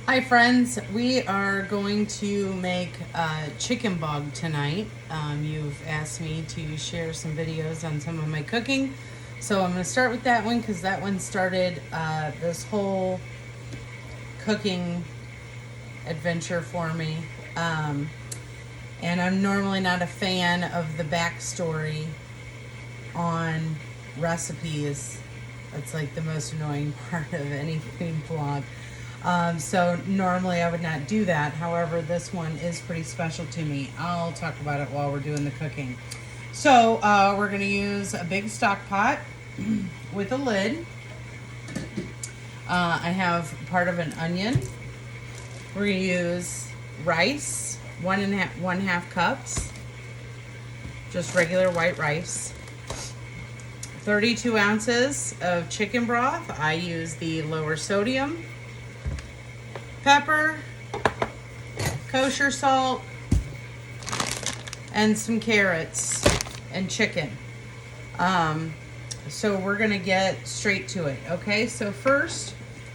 Hi friends, we are going to make chicken bog tonight. You've asked me to share some videos on some of my cooking. So I'm going to start with that one because that one started this whole cooking adventure for me. And I'm normally not a fan of the backstory on recipes. That's like the most annoying part of any food blog. So normally I would not do that. However, this one is pretty special to me. I'll talk about it while we're doing the cooking. So we're going to use a big stock pot with a lid. I have part of an onion. We're going to use rice, one half cups, just regular white rice. 32 ounces of chicken broth. I use the lower sodium. Pepper, kosher salt, and some carrots and chicken. So we're gonna get straight to it. Okay, so first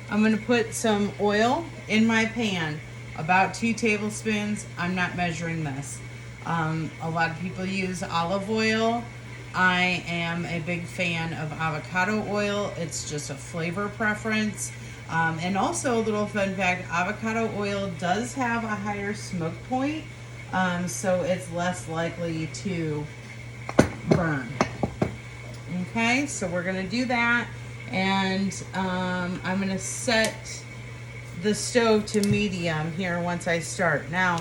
I'm gonna put some oil in my pan, about 2 tablespoons. I'm not measuring this. A lot of people use olive oil. I am a big fan of avocado oil. It's just a flavor preference. And also, a little fun fact, avocado oil does have a higher smoke point, so it's less likely to burn. Okay, so we're going to do that, and I'm going to set the stove to medium here once I start. Now,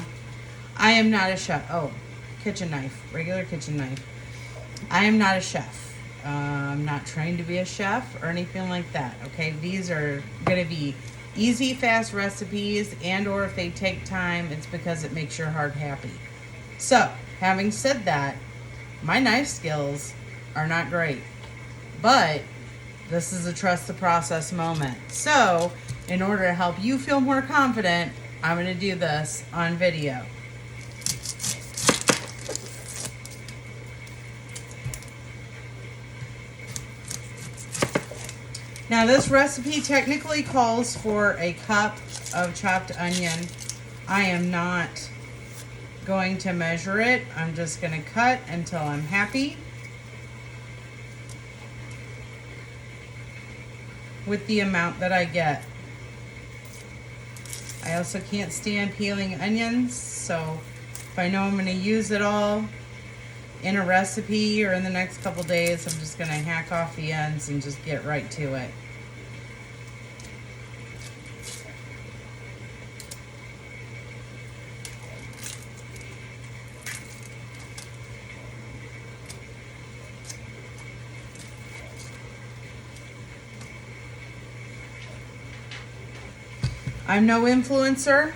I am not a chef. Oh, kitchen knife, regular kitchen knife. I am not a chef. I'm not trained to be a chef or anything like that, okay? These are going to be easy, fast recipes, and or if they take time, it's because it makes your heart happy. So, having said that, my knife skills are not great, but this is a trust the process moment. So, in order to help you feel more confident, I'm going to do this on video. Now this recipe technically calls for a cup of chopped onion. I am not going to measure it. I'm just going to cut until I'm happy with the amount that I get. I also can't stand peeling onions, so if I know I'm going to use it all in a recipe or in the next couple days, I'm just going to hack off the ends and just get right to it. I'm no influencer,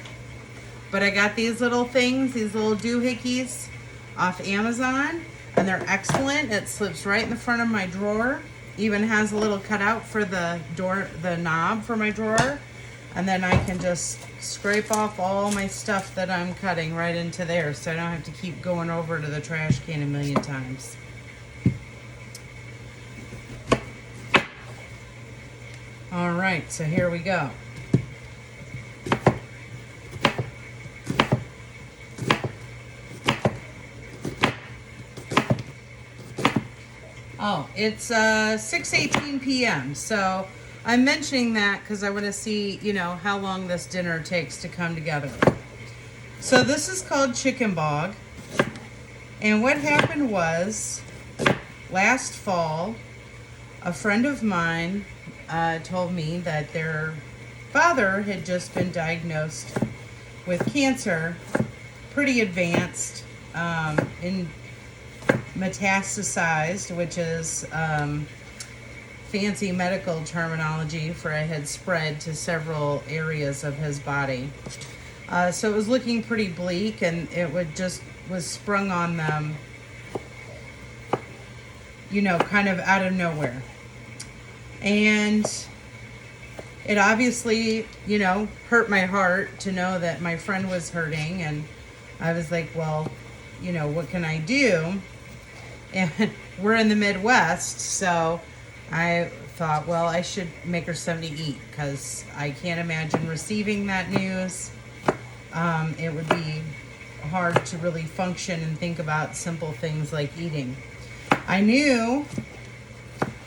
but I got these little things, these little doohickeys off Amazon, and they're excellent. It slips right in the front of my drawer. Even has a little cutout for the door, the knob for my drawer, and then I can just scrape off all my stuff that I'm cutting right into there, so I don't have to keep going over to the trash can a million times. All right, so here we go. Oh, it's 6:18 p.m. So I'm mentioning that because I want to see, how long this dinner takes to come together. So this is called Chicken Bog. And what happened was, last fall, a friend of mine told me that their father had just been diagnosed with cancer, pretty advanced, in metastasized, which is fancy medical terminology for it had spread to several areas of his body. So it was looking pretty bleak, and it was sprung on them, kind of out of nowhere. And it obviously, hurt my heart to know that my friend was hurting, and I was like, well, what can I do? And we're in the Midwest, so I thought, well, I should make her something to eat because I can't imagine receiving that news. It would be hard to really function and think about simple things like eating. I knew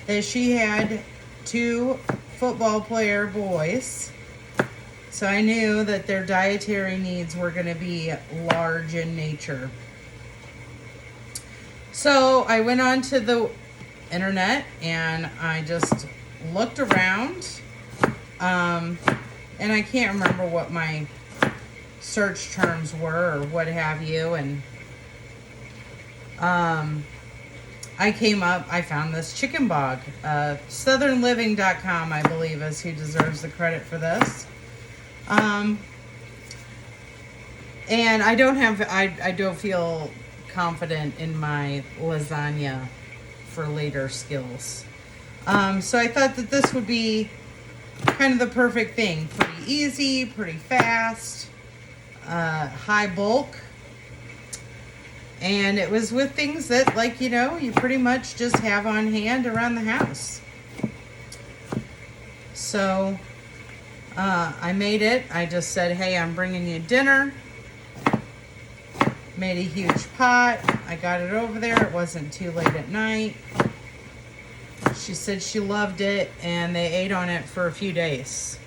that she had 2 football player boys, so I knew that their dietary needs were going to be large in nature. So I went on to the internet and I just looked around, and I can't remember what my search terms were or what have you, and I found this Chicken Bog. Southernliving.com, I believe, is who deserves the credit for this. And I don't feel confident in my lasagna for later skills. So I thought that this would be kind of the perfect thing. Pretty easy, pretty fast, high bulk. And it was with things that, like, you know, you pretty much just have on hand around the house. So I made it. I just said, hey, I'm bringing you dinner. Made a huge pot. I got it over there. It wasn't too late at night. She said she loved it, and they ate on it for a few days.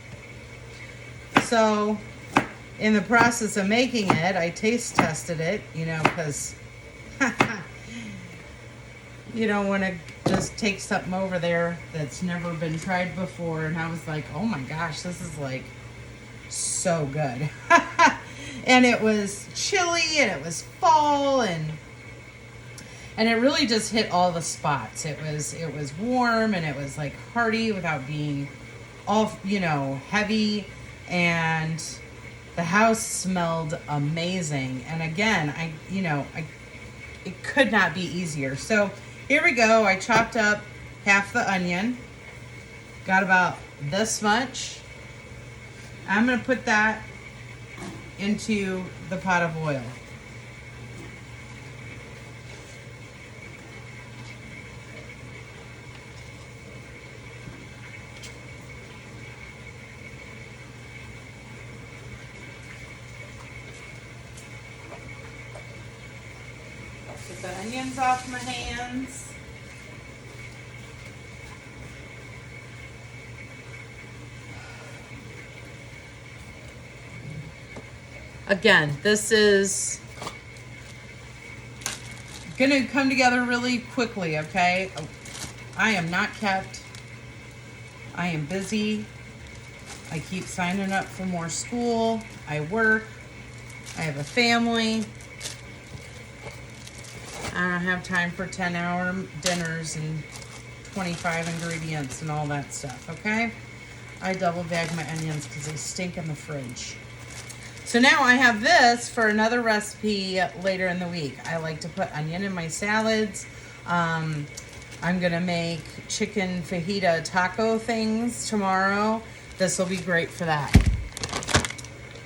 So in the process of making it, I taste tested it, you know, because you don't want to just take something over there that's never been tried before. And I was like, oh my gosh, this is like so good. And it was chilly and it was fall, and it really just hit all the spots. It was warm and it was like hearty without being all, you know, heavy, and the house smelled amazing. And again, it could not be easier. So here we go. I chopped up half the onion. Got about this much. I'm going to put that into the pot of oil. Get the onions off my hands. Again, this is going to come together really quickly, okay? I am not kept. I am busy. I keep signing up for more school. I work. I have a family. I don't have time for 10-hour dinners and 25 ingredients and all that stuff, okay? I double bag my onions because they stink in the fridge. So now I have this for another recipe later in the week. I like to put onion in my salads. I'm going to make chicken fajita taco things tomorrow. This will be great for that.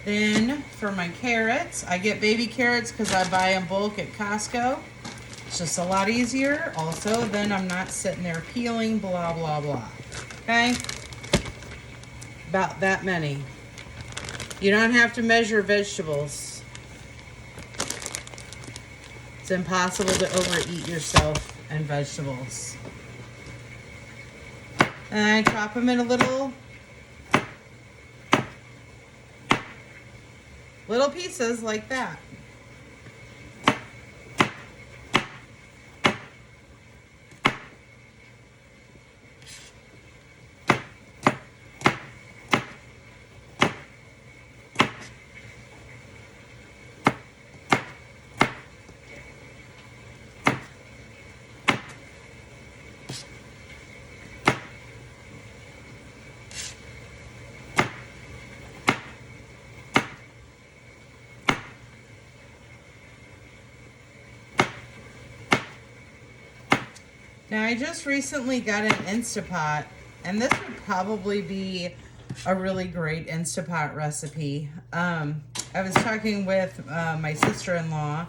Then for my carrots, I get baby carrots because I buy in bulk at Costco. It's just a lot easier. Also, then I'm not sitting there peeling, blah, blah, blah. Okay? About that many. You don't have to measure vegetables. It's impossible to overeat yourself and vegetables. And I chop them in a little pieces like that. Now, I just recently got an Instapot, and this would probably be a really great Instapot recipe. I was talking with my sister-in-law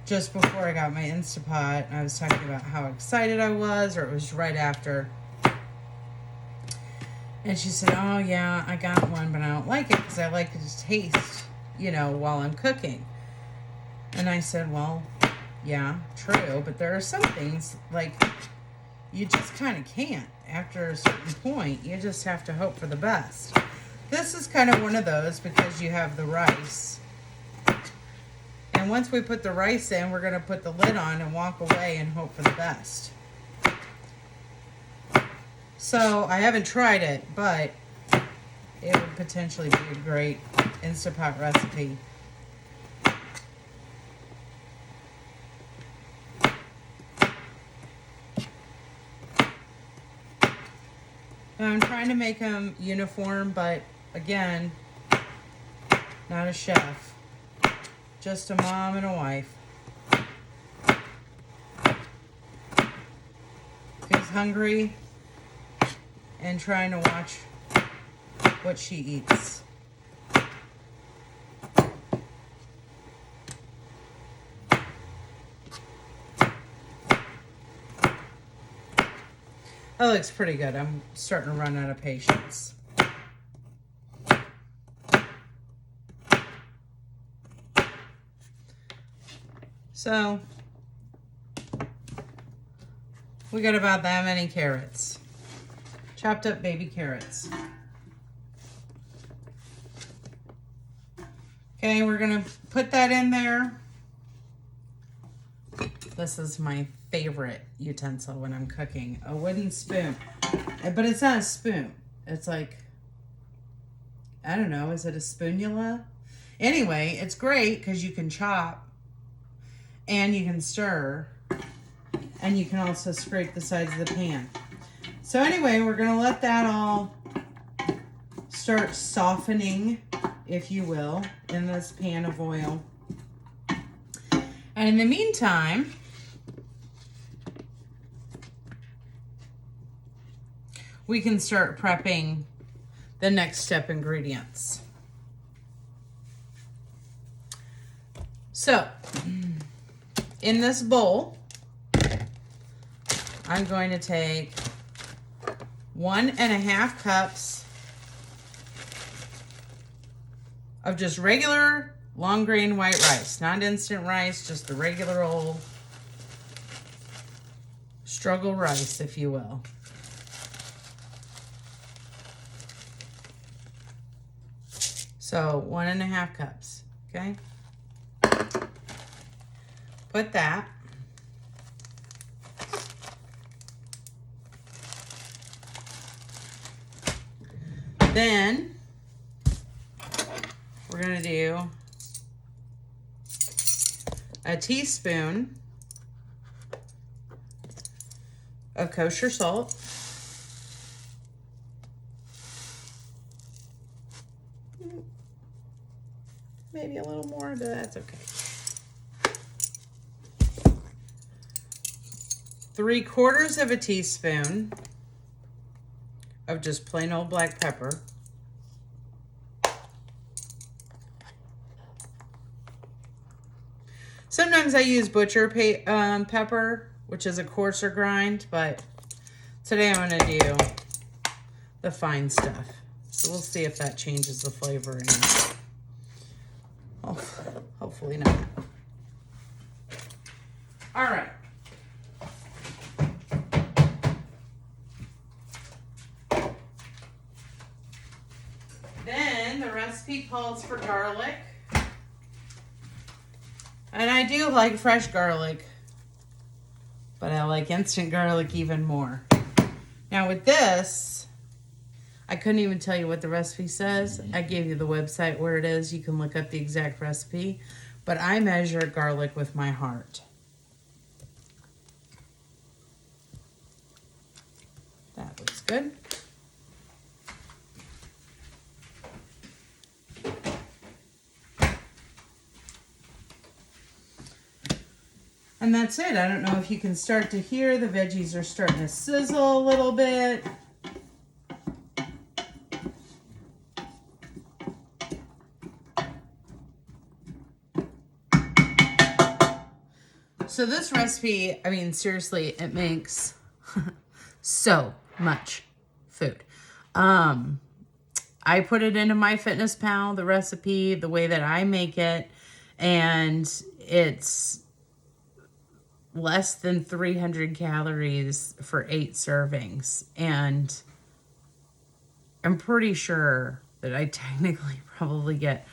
just before I got my Instapot, and I was talking about how excited I was, or it was right after. And she said, oh yeah, I got one, but I don't like it because I like it to taste, you know, while I'm cooking. And I said, well, yeah, true, but there are some things like you just kind of can't. After a certain point, you just have to hope for the best. This is kind of one of those because you have the rice. And once we put the rice in, we're going to put the lid on and walk away and hope for the best. So I haven't tried it, but it would potentially be a great Instant Pot recipe. Now I'm trying to make them uniform, but again, not a chef, just a mom and a wife who's hungry and trying to watch what she eats. That looks pretty good. I'm starting to run out of patience. So, we got about that many carrots. Chopped up baby carrots. Okay, we're gonna put that in there. This is my favorite utensil when I'm cooking, a wooden spoon. But it's not a spoon. It's like, I don't know, is it a spoonula? Anyway, it's great because you can chop and you can stir and you can also scrape the sides of the pan. So anyway, we're gonna let that all start softening, if you will, in this pan of oil. And in the meantime, we can start prepping the next step ingredients. So, in this bowl, I'm going to take 1.5 cups of just regular long grain white rice, not instant rice, just the regular old struggle rice, if you will. So 1.5 cups, okay? Put that. Then we're gonna do a teaspoon of kosher salt. Maybe a little more, but that's okay. 3/4 teaspoon of just plain old black pepper. Sometimes I use butcher pepper, which is a coarser grind, but today I'm going to do the fine stuff. So we'll see if that changes the flavor any. Oh, hopefully not. All right. Then the recipe calls for garlic. And I do like fresh garlic, but I like instant garlic even more. Now with this, I couldn't even tell you what the recipe says. I gave you the website where it is. You can look up the exact recipe. But I measure garlic with my heart. That looks good. And that's it. I don't know if you can start to hear the veggies are starting to sizzle a little bit. So this recipe, I mean, seriously, it makes so much food. I put it into MyFitnessPal, the recipe, the way that I make it, and it's less than 300 calories for 8 servings. And I'm pretty sure that I technically probably get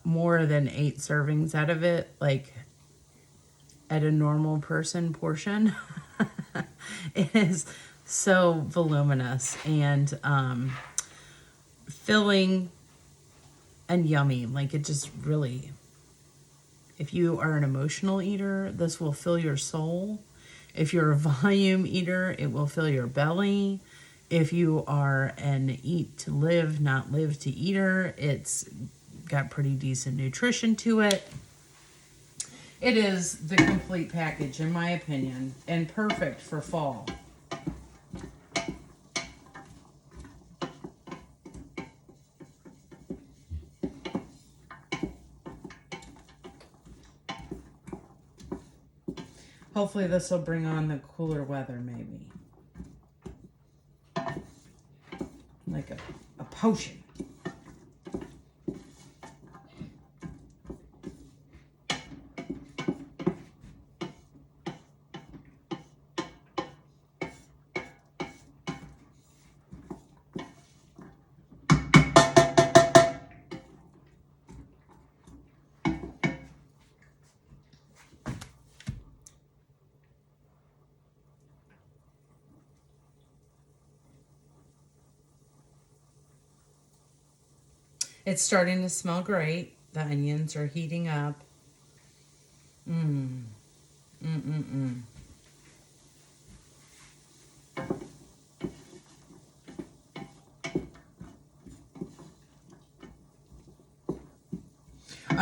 more than 8 servings out of it, like at a normal person portion. It is so voluminous and filling and yummy. Like, it just really, if you are an emotional eater, this will fill your soul. If you're a volume eater, it will fill your belly. If you are an eat to live, not live to eater, it's got pretty decent nutrition to it. It is the complete package, in my opinion, and perfect for fall. Hopefully this will bring on the cooler weather, maybe. Like a potion. It's starting to smell great. The onions are heating up.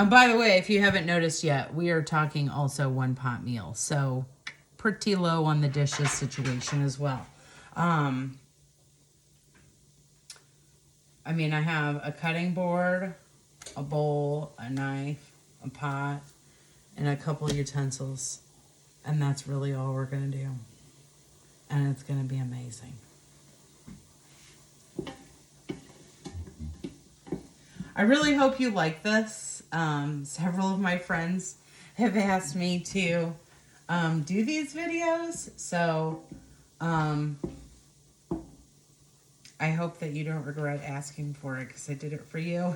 By the way, if you haven't noticed yet, we are talking also one pot meal. So pretty low on the dishes situation as well. I mean, I have a cutting board, a bowl, a knife, a pot, and a couple utensils. And that's really all we're going to do. And it's going to be amazing. I really hope you like this. Several of my friends have asked me to do these videos. So, I hope that you don't regret asking for it, because I did it for you.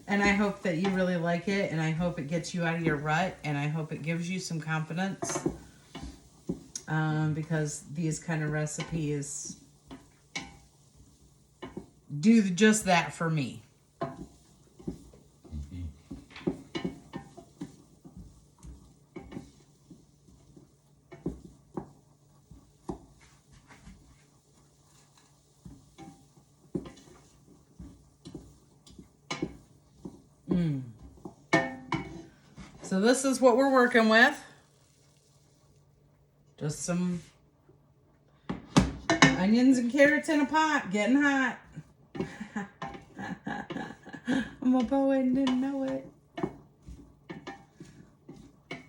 And I hope that you really like it, and I hope it gets you out of your rut, and I hope it gives you some confidence, because these kind of recipes do just that for me. So this is what we're working with. Just some onions and carrots in a pot, getting hot. I'm a poet and didn't know it.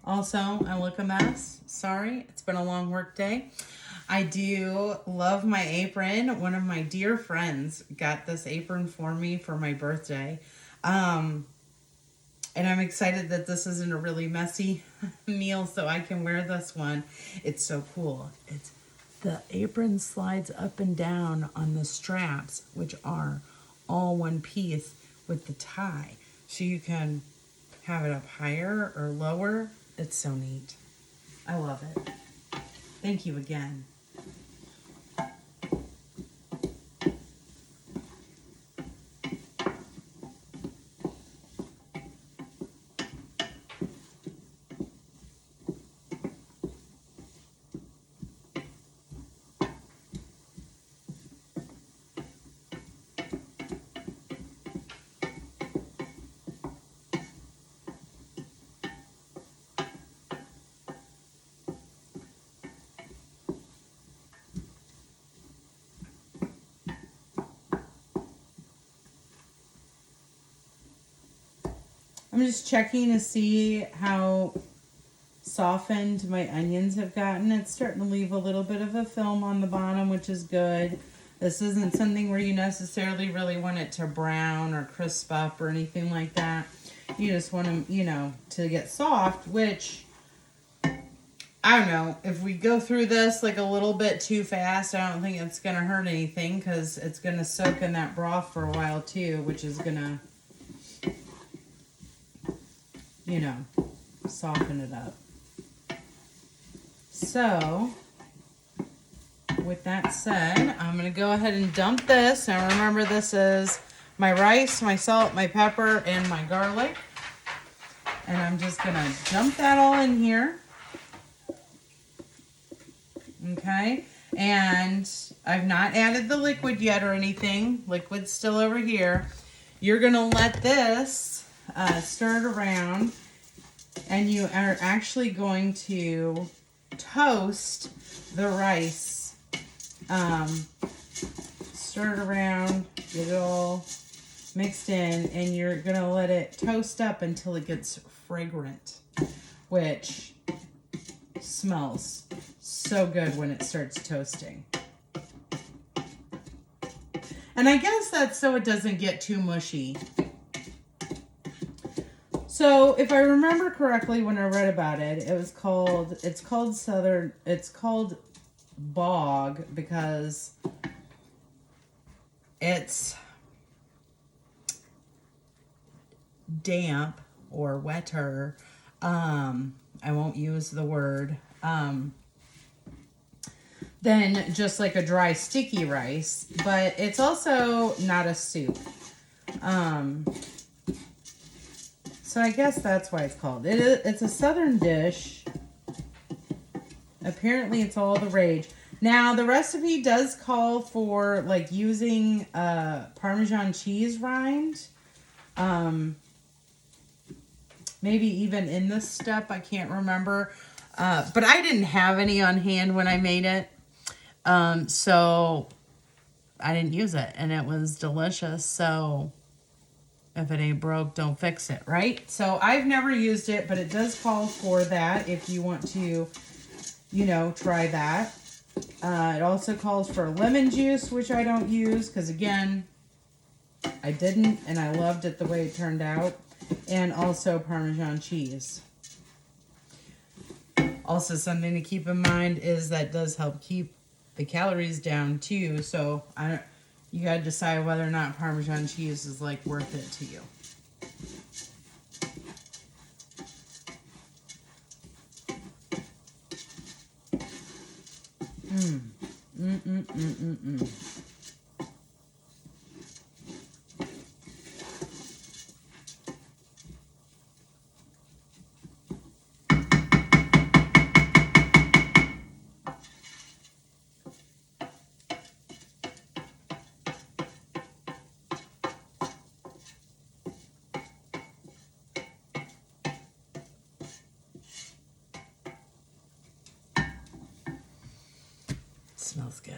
Also, I look a mess. Sorry, it's been a long work day. I do love my apron. One of my dear friends got this apron for me for my birthday. And I'm excited that this isn't a really messy meal, so I can wear this one. It's so cool. The apron slides up and down on the straps, which are all one piece with the tie. So you can have it up higher or lower. It's so neat. I love it. Thank you again. I'm just checking to see how softened my onions have gotten. It's starting to leave a little bit of a film on the bottom, which is good. This isn't something where you necessarily really want it to brown or crisp up or anything like that. You just want them, you know, to get soft, which, I don't know, if we go through this like a little bit too fast, I don't think it's going to hurt anything because it's going to soak in that broth for a while too, which is going to, you know, soften it up. So, with that said, I'm going to go ahead and dump this. Now remember, this is my rice, my salt, my pepper, and my garlic. And I'm just going to dump that all in here. Okay. And I've not added the liquid yet or anything. Liquid's still over here. You're going to let this stir it around. And you are actually going to toast the rice. Stir it around, get it all mixed in, and you're gonna let it toast up until it gets fragrant, which smells so good when it starts toasting. And I guess that's so it doesn't get too mushy. So if I remember correctly when I read about it, it's called bog because it's damp or wetter. I won't use the word. Than just like a dry sticky rice, but it's also not a soup. So I guess that's why it's called. It's a southern dish. Apparently it's all the rage. Now the recipe does call for like using Parmesan cheese rind. Maybe even in this step, I can't remember. But I didn't have any on hand when I made it. So I didn't use it and it was delicious. So if it ain't broke, don't fix it, right? So I've never used it, but it does call for that if you want to, you know, try that. It also calls for lemon juice, which I don't use because, again, I didn't, and I loved it the way it turned out. And also Parmesan cheese. Also, something to keep in mind is that does help keep the calories down, too. So, you got to decide whether or not Parmesan cheese is, like, worth it to you. Smells good.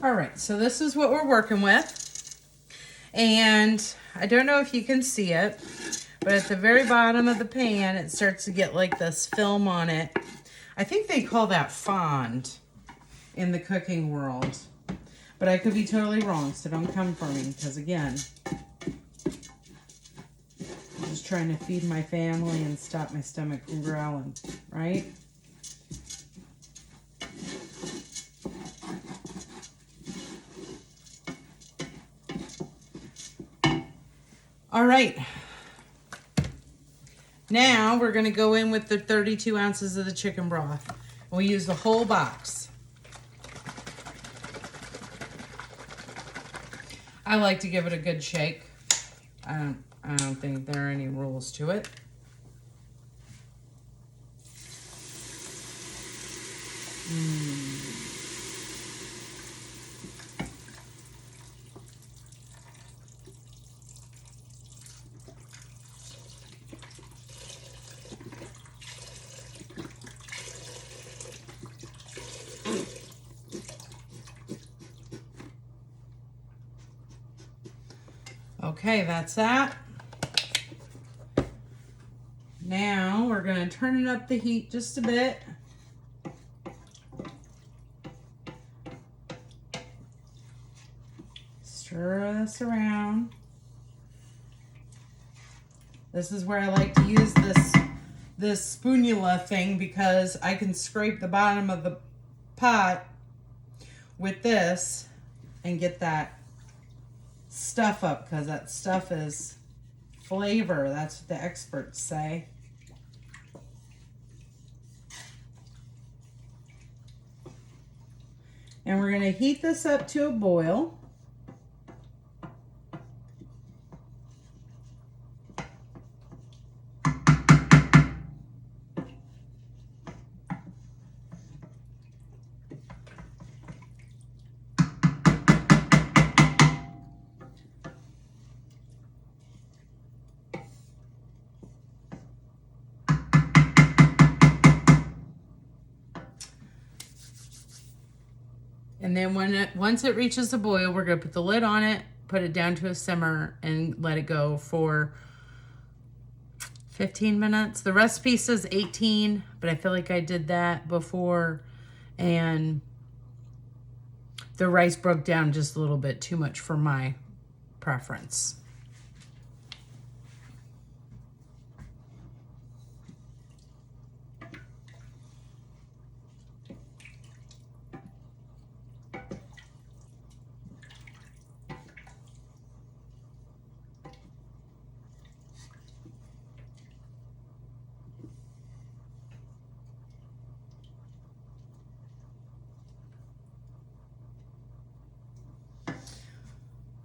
All right, so this is what we're working with. And I don't know if you can see it, but at the very bottom of the pan, it starts to get like this film on it. I think they call that fond in the cooking world, but I could be totally wrong, so don't come for me, because again, I'm just trying to feed my family and stop my stomach from growling, right? All right, Now we're going to go in with the 32 ounces of the chicken broth. We'll use the whole box. I like to give it a good shake. I don't think there are any rules to it. Okay, that's that. Now we're going to turn it up the heat just a bit. Stir this around. This is where I like to use this spoonula thing because I can scrape the bottom of the pot with this and get that stuff up, because that stuff is flavor. That's what the experts say. And we're going to heat this up to a boil. And then once it reaches a boil, we're going to put the lid on it, put it down to a simmer, and let it go for 15 minutes. The recipe says 18, but I feel like I did that before, and the rice broke down just a little bit too much for my preference.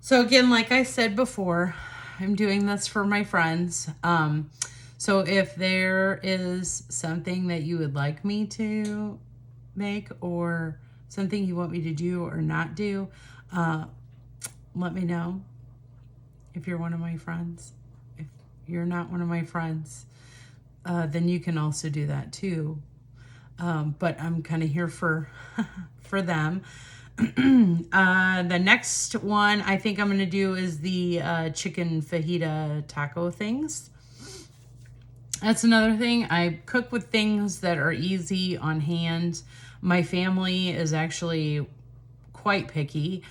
So again, like I said before, I'm doing this for my friends. So if there is something that you would like me to make, or something you want me to do or not do, let me know. If you're one of my friends. If you're not one of my friends, then you can also do that too. But I'm kind of here for for them. The next one I think I'm going to do is the chicken fajita taco things. That's another thing. I cook with things that are easy on hand. My family is actually quite picky,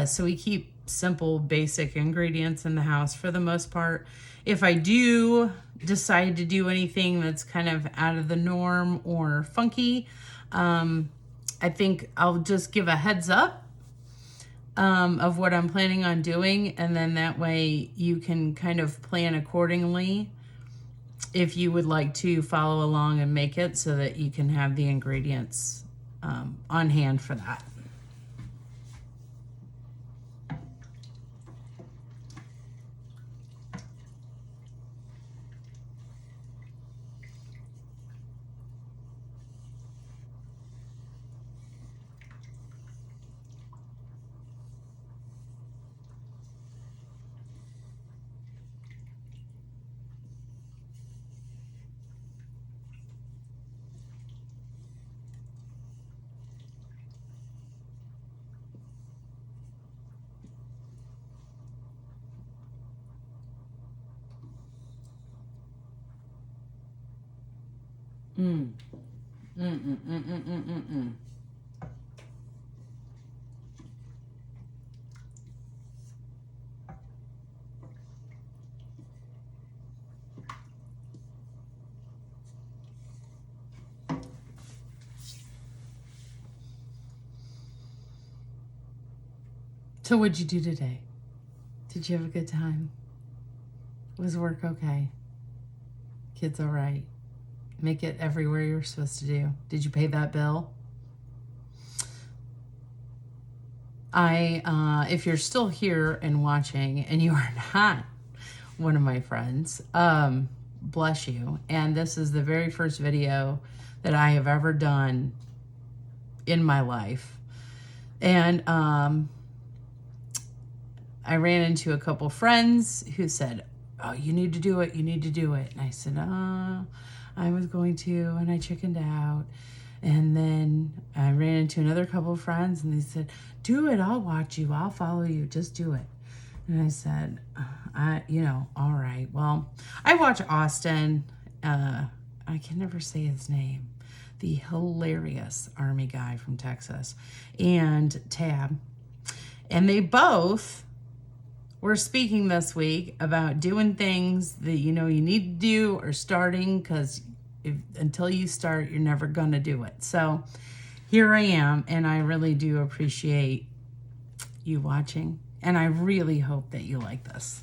so we keep simple, basic ingredients in the house for the most part. If I do decide to do anything that's kind of out of the norm or funky, I think I'll just give a heads up of what I'm planning on doing, and then that way you can kind of plan accordingly if you would like to follow along and make it, so that you can have the ingredients on hand for that. So what'd you do today? Did you have a good time? Was work okay? Kid's all right. Make it everywhere you're supposed to do. Did you pay that bill? If you're still here and watching and you are not one of my friends, bless you. And this is the very first video that I have ever done in my life. And I ran into a couple friends who said, oh, you need to do it. You need to do it. And I said, I was going to, and I chickened out. And then I ran into another couple of friends and they said, do it. I'll watch you. I'll follow you. Just do it. And I said, all right. Well, I watch Austin. I can never say his name. The hilarious Army guy from Texas, and Tab. And they both were speaking this week about doing things that you need to do or starting, because until you start, you're never going to do it. So here I am, and I really do appreciate you watching, and I really hope that you like this.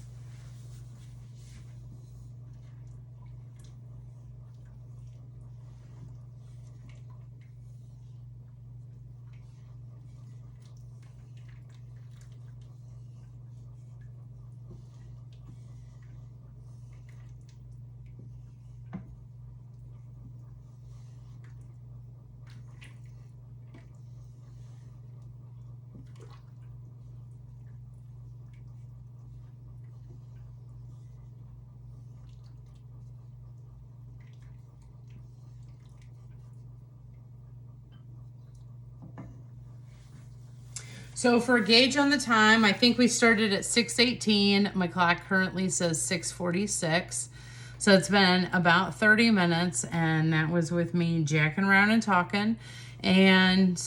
So for a gauge on the time, I think we started at 6:18. My clock currently says 6:46. So it's been about 30 minutes, and that was with me jacking around and talking, and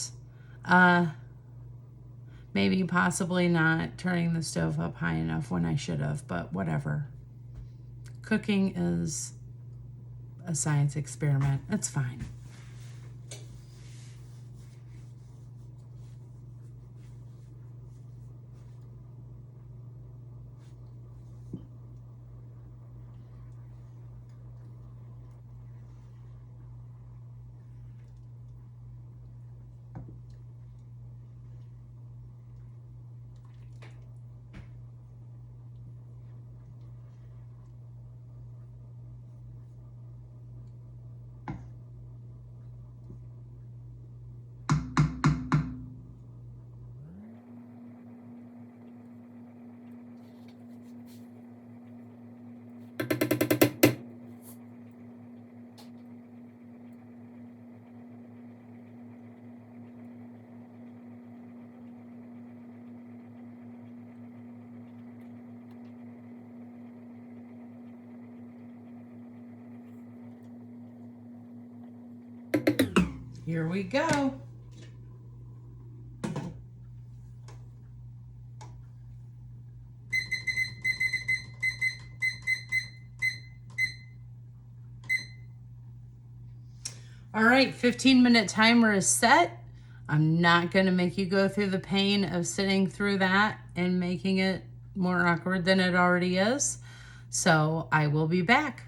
maybe possibly not turning the stove up high enough when I should have, but whatever. Cooking is a science experiment. It's fine. Here we go. All right, 15-minute timer is set. I'm not going to make you go through the pain of sitting through that and making it more awkward than it already is. So I will be back.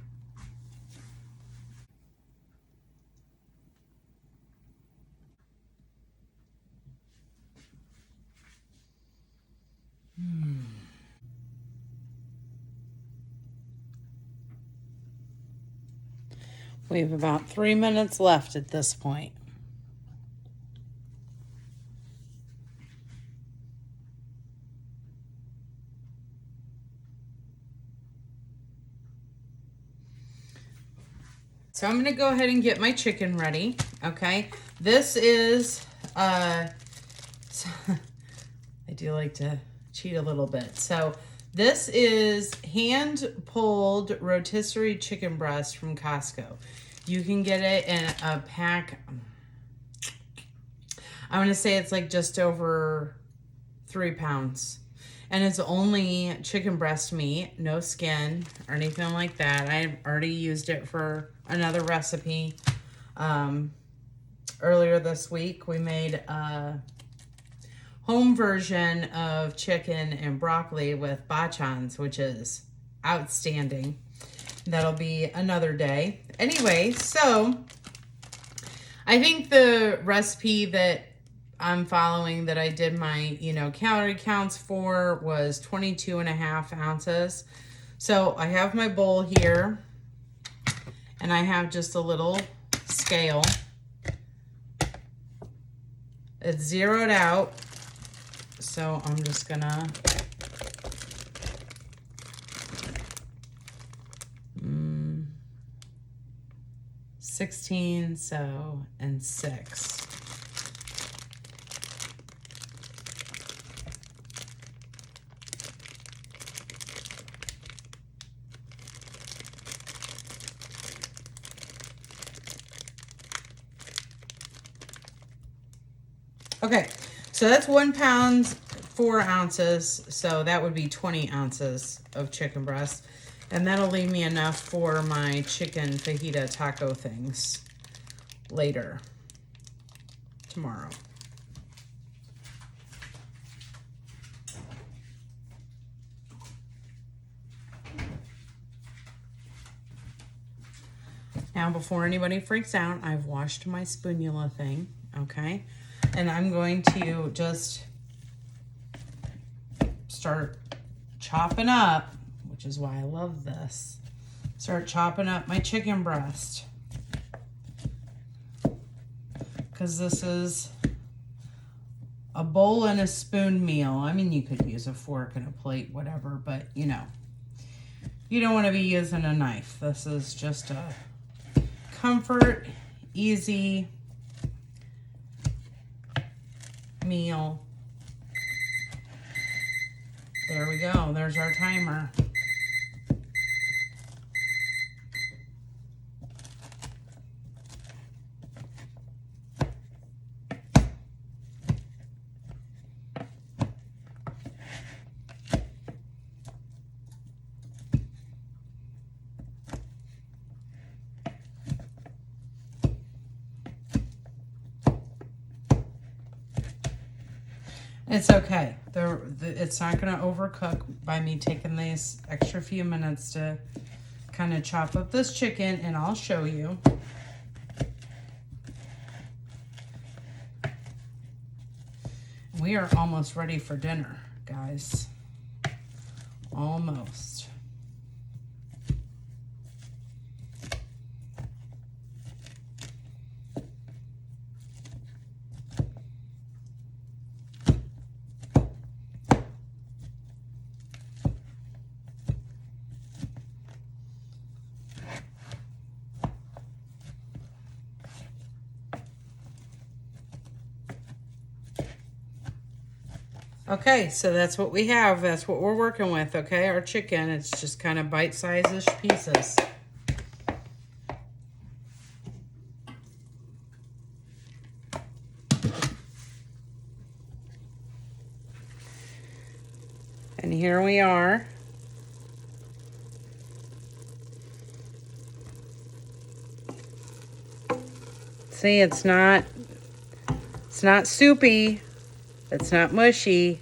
We have about 3 minutes left at this point. So I'm going to go ahead and get my chicken ready, okay? This is, I do like to cheat a little bit. So this is hand-pulled rotisserie chicken breast from Costco. You can get it in a pack. I'm going to say it's like just over 3 pounds. And it's only chicken breast meat, no skin or anything like that. I've already used it for another recipe. Earlier this week, we made a home version of chicken and broccoli with bachans, which is outstanding. That'll be another day. Anyway, so I think the recipe that I'm following that I did my, calorie counts for was 22.5 ounces. So I have my bowl here and I have just a little scale. It's zeroed out. So I'm just gonna 16, so, and 6. Okay, so that's 1 pound, 4 ounces. So that would be 20 ounces of chicken breast. And that'll leave me enough for my chicken fajita taco things later, tomorrow. Now, before anybody freaks out, I've washed my spoonula thing, okay? And I'm going to just start chopping up, which is why I love this. Start chopping up my chicken breast. Because this is a bowl and a spoon meal. I mean, you could use a fork and a plate, whatever, but you don't want to be using a knife. This is just a comfort, easy meal. There we go. There's our timer. It's okay. It's not going to overcook by me taking these extra few minutes to kind of chop up this chicken, and I'll show you. We are almost ready for dinner, guys. Almost. Okay, so that's what we have. That's what we're working with, okay? Our chicken, it's just kind of bite-sized pieces. And here we are. See, it's not soupy. It's not mushy.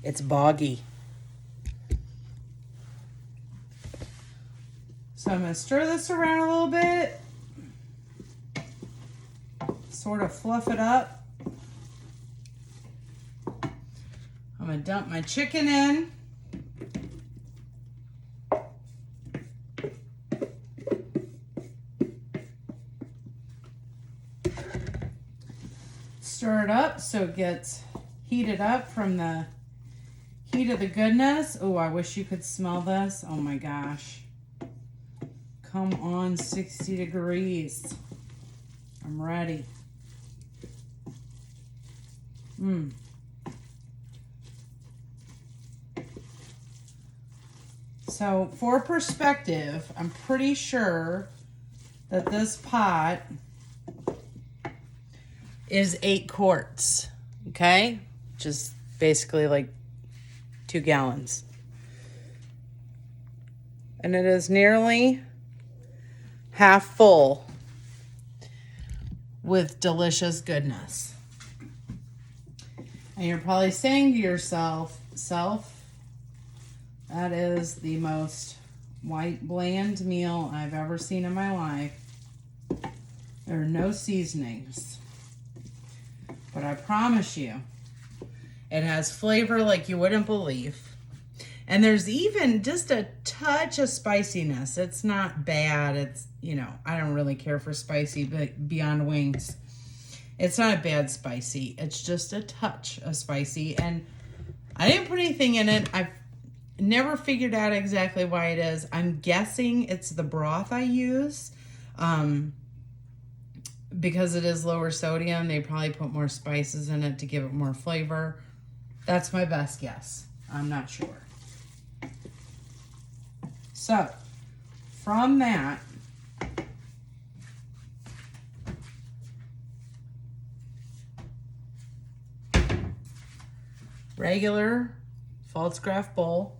It's boggy. So I'm going to stir this around a little bit. Sort of fluff it up. I'm going to dump my chicken in. Stir it up so it gets heated up from the heat of the goodness. Oh, I wish you could smell this. Oh my gosh. Come on, 60 degrees. I'm ready. So for perspective, I'm pretty sure that this pot is 8 quarts, okay? Just basically like 2 gallons. And it is nearly half full with delicious goodness. And you're probably saying to yourself, That is the most white, bland meal I've ever seen in my life. There are no seasonings. But I promise you, it has flavor like you wouldn't believe. And there's even just a touch of spiciness. It's not bad. It's, you know, I don't really care for spicy, but beyond wings, it's not bad spicy. It's just a touch of spicy. And I didn't put anything in it. I've never figured out exactly why it is. I'm guessing it's the broth I use. Because it is lower sodium, they probably put more spices in it to give it more flavor. That's my best guess. I'm not sure. So, from that, regular Pfaltzgraff bowl.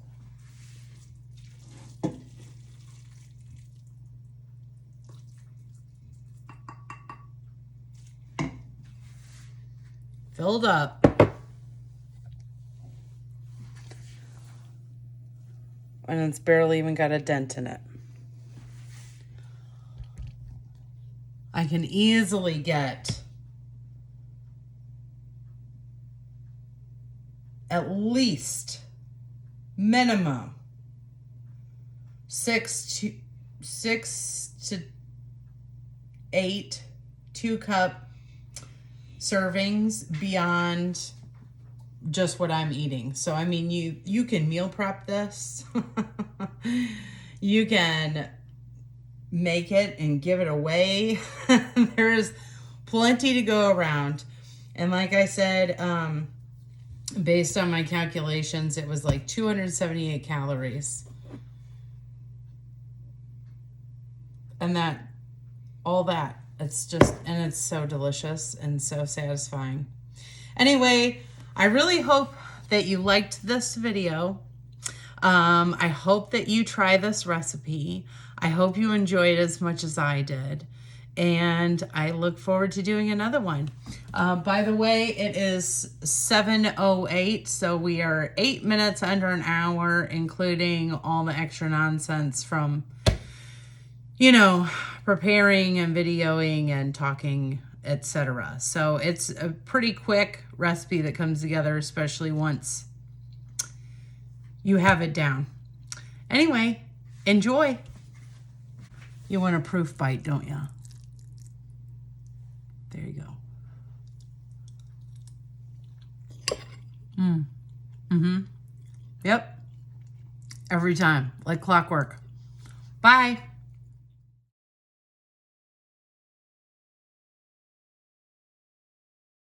Filled up. And it's barely even got a dent in it. I can easily get at least minimum six to 8 2-cup servings beyond just what I'm eating. So I mean, you can meal prep this. You can make it and give it away. There's plenty to go around. And like I said, based on my calculations, it was like 278 calories. And all that, it's just, and it's so delicious and so satisfying. Anyway, I really hope that you liked this video. I hope that you try this recipe. I hope you enjoyed it as much as I did. And I look forward to doing another one. By the way, it is 7:08, so we are 8 minutes under an hour, including all the extra nonsense from, you know, preparing and videoing and talking, etc. So it's a pretty quick recipe that comes together, especially once you have it down. Anyway, enjoy. You want a proof bite, don't you? There you go. Yep. Every time, like clockwork. Bye.